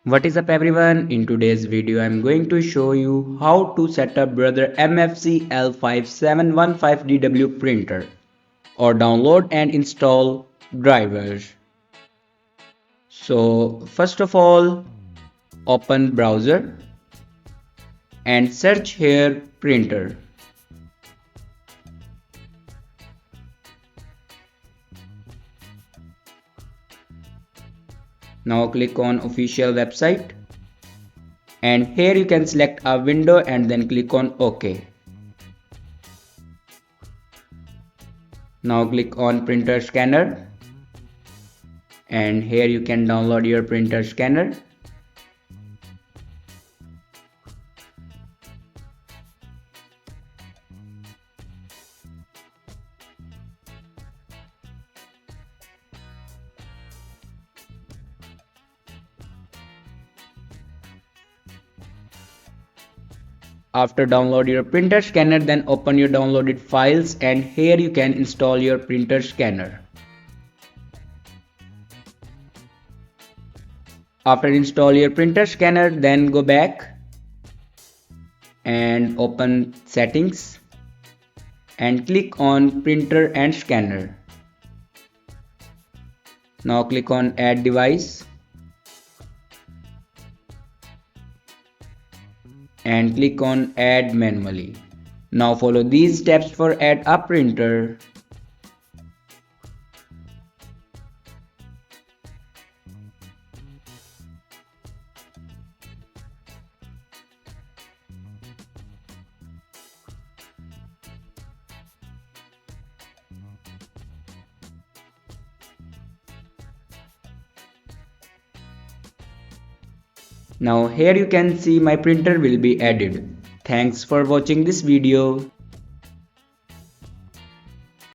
What is up everyone, in today's video I am going to show you how to set up brother MFC L5715DW printer or download and install drivers. So first of all, open browser and search here printer. Now click on official website and here you can select a window and then click on OK. Now click on printer scanner and here you can download your printer scanner. After download your printer scanner, then open your downloaded files and here you can install your printer scanner. After install your printer scanner, then go back and open settings and click on printer and scanner. Now click on add device and click on add manually. Now follow these steps for add a printer. Now here you can see my printer will be added. Thanks for watching this video.